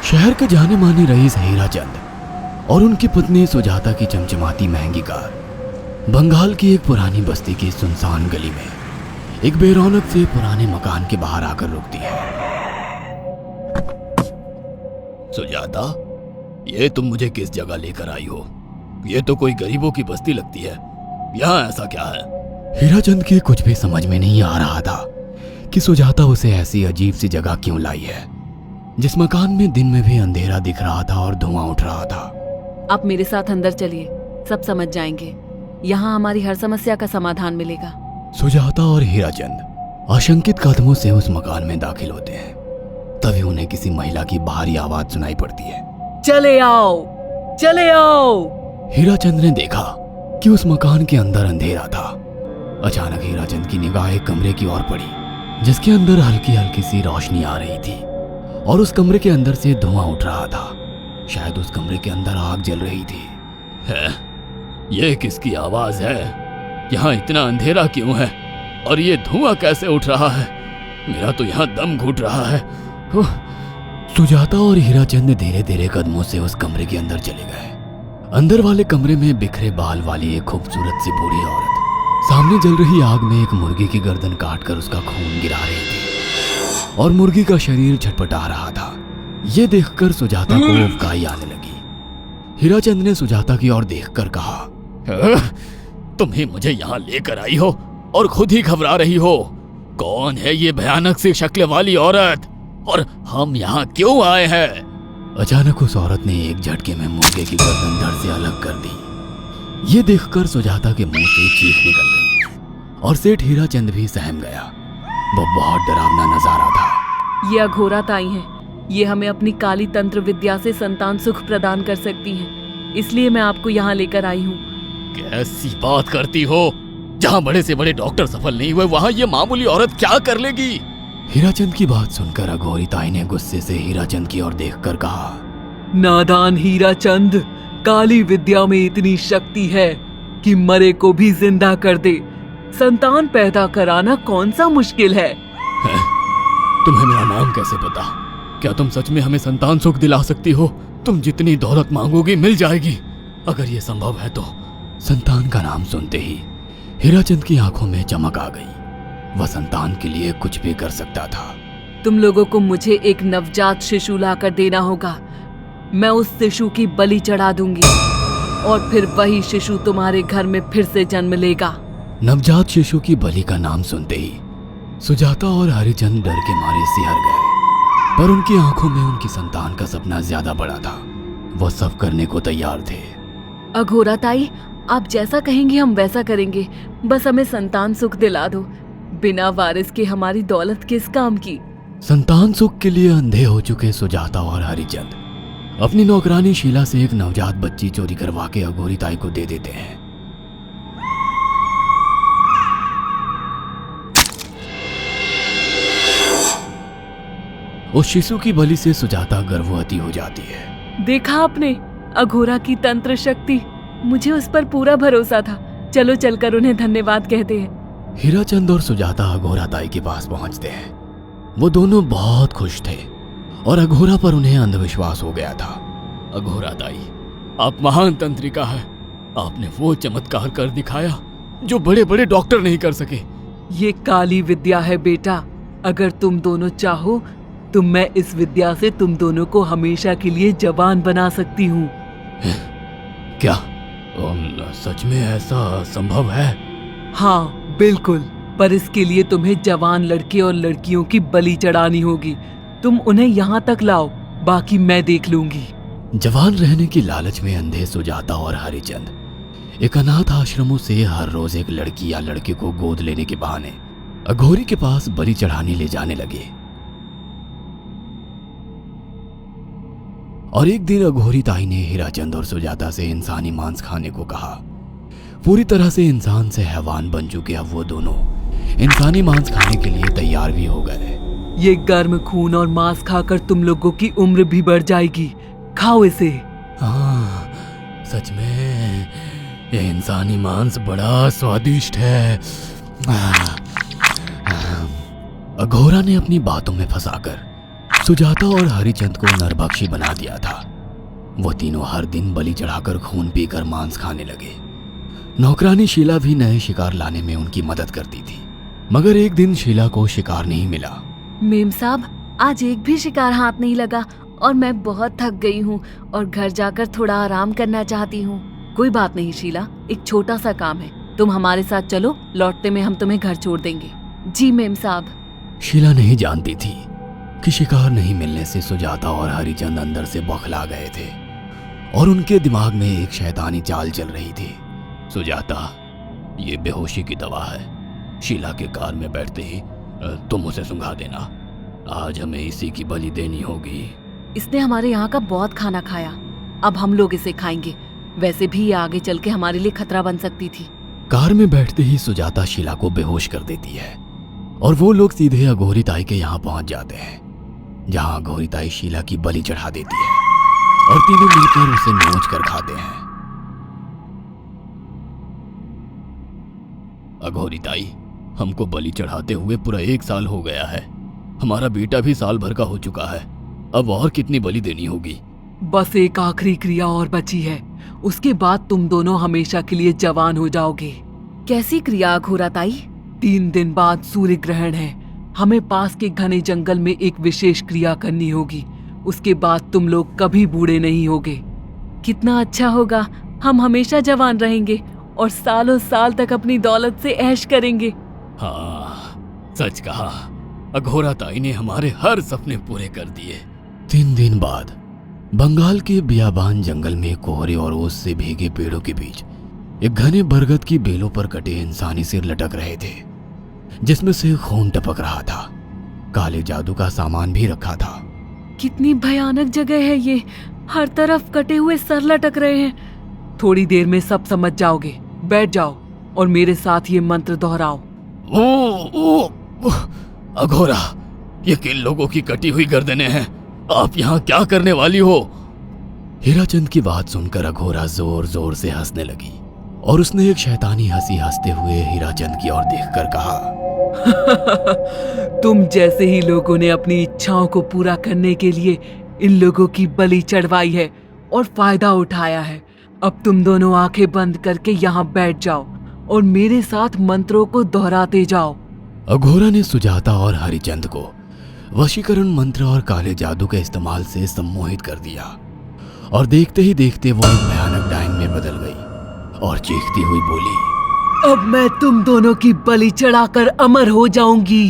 शहर के जाने माने रईस हीराचंद और उनकी पत्नी सुजाता की चमचमाती महंगी कार बंगाल की एक पुरानी बस्ती की सुनसान गली में एक बेरौनक से पुराने मकान के बाहर आकर रुकती है। सुजाता, ये तुम मुझे किस जगह लेकर आई हो? ये तो कोई गरीबों की बस्ती लगती है। यहाँ ऐसा क्या है? हीराचंद के कुछ भी समझ में नहीं आ रहा था कि सुजाता उसे ऐसी अजीब सी जगह क्यों लाई है, जिस मकान में दिन में भी अंधेरा दिख रहा था और धुआं उठ रहा था। आप मेरे साथ अंदर चलिए, सब समझ जाएंगे। यहाँ हमारी हर समस्या का समाधान मिलेगा। सुजाता और हीराचंद आशंकित कदमों से उस मकान में दाखिल होते हैं। तभी उन्हें किसी महिला की बाहरी आवाज सुनाई पड़ती है। चले आओ, चले आओ। हीराचंद ने देखा कि उस मकान के अंदर अंधेरा था। अचानक हीराचंद की निगाह एक कमरे की ओर पड़ी, जिसके अंदर हल्की हल्की सी रोशनी आ रही थी और उस कमरे के अंदर से धुआं उठ रहा था। शायद उस कमरे के अंदर आग जल रही थी। ये किसकी आवाज है? यहाँ इतना अंधेरा क्यों है और ये धुआं कैसे उठ रहा है? मेरा तो यहाँ दम घुट रहा है। सुजाता और हीराचंद धीरे धीरे कदमों से उस कमरे के अंदर चले गए। अंदर वाले कमरे में बिखरे बाल वाली एक खूबसूरत सी बूढ़ी औरत सामने जल रही आग में एक मुर्गी की गर्दन काटकर उसका खून गिरा रही थी और मुर्गी का शरीर छटपटा रहा था। ये देखकर सुजाता को उबकाई आने लगी। हीराचंद ने सुजाता की ओर देखकर कहा, तुम ही मुझे यहाँ लेकर आई हो और खुद ही घबरा रही हो। कौन है ये भयानक सी शक्ल वाली औरत और हम यहाँ क्यों आए हैं? अचानक उस औरत ने एक झटके में मुर्गे की गर्दन धड़ से अलग कर दी। ये देखकर सुजाता के मुंह से चीख निकल गई और सेठ हीराचंद भी सहम गया। वो बहुत डरावना नजारा था। ये अघोरा ताई हैं। ये हमें अपनी काली तंत्र विद्या से संतान सुख प्रदान कर सकती हैं। इसलिए मैं आपको यहाँ लेकर आई हूँ। कैसी बात करती हो? जहाँ बड़े से बड़े डॉक्टर सफल नहीं हुए, वहाँ ये मामूली औरत क्या कर लेगी? हीराचंद की बात सुनकर अघोरी ताई ने गुस्से से हीराचंद की ओर देखकर कहा, नादान हीराचंद, काली विद्या में इतनी शक्ति है कि मरे को भी जिंदा कर दे। संतान पैदा कराना कौन सा मुश्किल है? तुम्हें मेरा नाम कैसे पता? क्या तुम सच में हमें संतान सुख दिला सकती हो? तुम जितनी दौलत मांगोगी मिल जाएगी, अगर ये संभव है तो। संतान का नाम सुनते ही हीराचंद की आंखों में चमक आ गई। वह संतान के लिए कुछ भी कर सकता था। तुम लोगों को मुझे एक नवजात शिशु लाकर देना होगा। मैं उस शिशु की बलि चढ़ा दूंगी और फिर वही शिशु तुम्हारे घर में फिर से जन्म लेगा। नवजात शिशु की बलि का नाम सुनते ही सुजाता और हरिचंद डर के मारे सिहर गए, पर उनकी आंखों में उनकी संतान का सपना ज्यादा बड़ा था। वो सब करने को तैयार थे। अघोरा ताई, आप जैसा कहेंगे हम वैसा करेंगे। बस हमें संतान सुख दिला दो। बिना वारिस के हमारी दौलत किस काम की? संतान सुख के लिए अंधे हो चुके सुजाता और हरिचंद अपनी नौकरानी शीला से एक नवजात बच्ची चोरी करवा के अघोरी ताई को दे देते हैं। उस शिशु की बलि से सुजाता गर्भवती हो जाती है। देखा आपने अघोरा की तंत्र शक्ति? मुझे उस पर पूरा भरोसा था। चलो चलकर उन्हें धन्यवाद कहते हैं। हीराचंद और सुजाता अघोरा ताई के पास पहुंचते हैं। वो दोनों बहुत खुश थे और अघोरा पर उन्हें अंधविश्वास हो गया था। अघोरा ताई, आप महान तंत्रिका है। आपने वो चमत्कार कर दिखाया जो बड़े बड़े डॉक्टर नहीं कर सके। ये काली विद्या है बेटा। अगर तुम दोनों चाहो तो मैं इस विद्या से तुम दोनों को हमेशा के लिए जवान बना सकती हूँ। क्या सच में ऐसा संभव है? हाँ बिल्कुल, पर इसके लिए तुम्हें जवान लड़के और लड़कियों की बलि चढ़ानी होगी। तुम उन्हें यहाँ तक लाओ, बाकी मैं देख लूंगी। जवान रहने की लालच में अंधे सुजाता और हरिचंद एक अनाथ आश्रमों से हर रोज एक लड़की या लड़के को गोद लेने के बहाने अघोरी के पास बलि चढ़ाने ले जाने लगे। और एक दिन अघोरी ताई ने हीराचंद और सुजाता से इंसानी मांस खाने को कहा। पूरी तरह से इंसान से हैवान बन चुके अब वो दोनों इंसानी मांस खाने के लिए तैयार भी हो गए। ये गर्म खून और मांस खाकर तुम लोगों की उम्र भी बढ़ जाएगी। खाओ इसे। हाँ, सच में ये इंसानी मांस बड़ा स्वादिष्ट है। अघोरा ने अपनी बातों में फंसाकर सुजाता और हरिचंद को नरभक्षी बना दिया था। वो तीनों हर दिन बलि चढ़ाकर खून पीकर मांस खाने लगे। नौकरानी शीला भी नए शिकार लाने में उनकी मदद करती थी, मगर एक दिन शीला को शिकार नहीं मिला। मेम साहब, आज एक भी शिकार हाथ नहीं लगा और मैं बहुत थक गई हूँ और घर जाकर थोड़ा आराम करना चाहती हूँ। कोई बात नहीं शीला, एक छोटा सा काम है, तुम हमारे साथ चलो, लौटते में हम तुम्हें घर छोड़ देंगे। जी मेम साहब। शीला नहीं जानती थी कि शिकार नहीं मिलने से सुजाता और हरिचंद अंदर से बौखला गए थे और उनके दिमाग में एक शैतानी चाल चल रही थी। सुजाता, ये बेहोशी की दवा है। शीला के कार में बैठते ही तुम उसे सुंघा देना। आज हमें इसी की बलि देनी होगी। इसने हमारे यहाँ का बहुत खाना खाया, अब हम लोग इसे खाएंगे। वैसे भी ये आगे चल के हमारे लिए खतरा बन सकती थी। कार में बैठते ही सुजाता शीला को बेहोश कर देती है और वो लोग सीधे अघोरी ताई के यहाँ पहुंच जाते हैं, जहाँ अघोरी ताई शीला की बलि चढ़ा देती है और तीनों मिलकर उसे नोच कर खाते हैं। अघोरी ताई, हमको बलि चढ़ाते हुए पूरा 1 साल हो गया है। हमारा बेटा भी साल भर का हो चुका है। अब और कितनी बलि देनी होगी? बस एक आखिरी क्रिया और बची है, उसके बाद तुम दोनों हमेशा के लिए जवान हो जाओगे। कैसी क्रिया अघोरा ताई? 3 दिन बाद सूर्य ग्रहण है, हमें पास के घने जंगल में एक विशेष क्रिया करनी होगी। उसके बाद तुम लोग कभी बूढ़े नहीं होगे। कितना अच्छा होगा, हम हमेशा जवान रहेंगे और सालों साल तक अपनी दौलत से ऐश करेंगे। हाँ, सच कहा। अघोरा ताई ने हमारे हर सपने पूरे कर दिए। 3 दिन बाद बंगाल के बियाबान जंगल में कोहरे और ओस से भीगे पेड़ों के बीच एक घने बरगद की बेलों पर कटे इंसानी सिर लटक रहे थे, जिसमें से खून टपक रहा था। काले जादू का सामान भी रखा था। कितनी भयानक जगह है ये, हर तरफ कटे हुए सर लटक रहे हैं। थोड़ी देर में सब समझ जाओगे। बैठ जाओ और मेरे साथ ये मंत्र दोहराओ। अघोरा, ये किन लोगों की कटी हुई गर्दनें हैं? आप यहाँ क्या करने वाली हो? हीराचंद की बात सुनकर अघोरा जोर जोर से हंसने लगी और उसने एक शैतानी हंसी हंसते हुए हीराचंद की ओर देखकर कहा, तुम जैसे ही लोगों ने अपनी इच्छाओं को पूरा करने के लिए इन लोगों की बलि चढ़वाई है और फायदा उठाया है। अब तुम दोनों आंखें बंद करके यहाँ बैठ जाओ और मेरे साथ मंत्रों को दोहराते जाओ। अघोरा ने सुजाता और हरिचंद को वशीकरण मंत्र और काले जादू के इस्तेमाल से सम्मोहित कर दिया और देखते ही देखते वो एक भयानक डायन में बदल गई और चीखती हुई बोली, अब मैं तुम दोनों की बलि चढ़ाकर अमर हो जाऊंगी,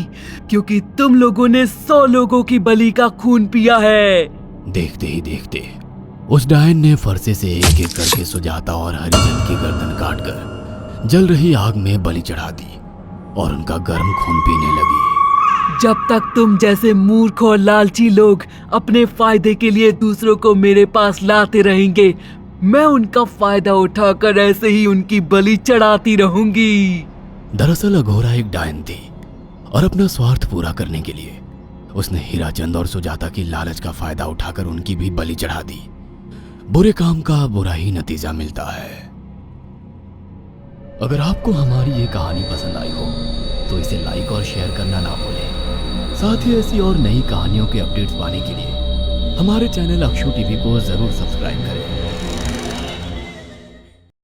क्योंकि तुम लोगों ने 100 लोगों की बलि का खून पिया है। देखते ही देखते उस डायन ने फरसे से एक एक करके सुजाता और हरिचंद की गर्दन काटकर जल रही आग में बलि चढ़ा दी और उनका गर्म खून पीने लगी। जब तक तुम जैसे मूर्ख और लालची लोग अपने फायदे के लिए दूसरों को मेरे पास लाते रहेंगे, मैं उनका फायदा उठाकर ऐसे ही उनकी बलि चढ़ाती रहूंगी। दरअसल अघोरा एक डायन थी और अपना स्वार्थ पूरा करने के लिए उसने हीराचंद और सुजाता की लालच का फायदा उठाकर उनकी भी बलि चढ़ा दी। बुरे काम का बुरा ही नतीजा मिलता है। अगर आपको हमारी ये कहानी पसंद आई हो तो इसे लाइक और शेयर करना ना भूलें। साथ ही ऐसी और नई कहानियों के अपडेट्स पाने के लिए हमारे चैनल अक्षु टीवी को जरूर सब्सक्राइब करें।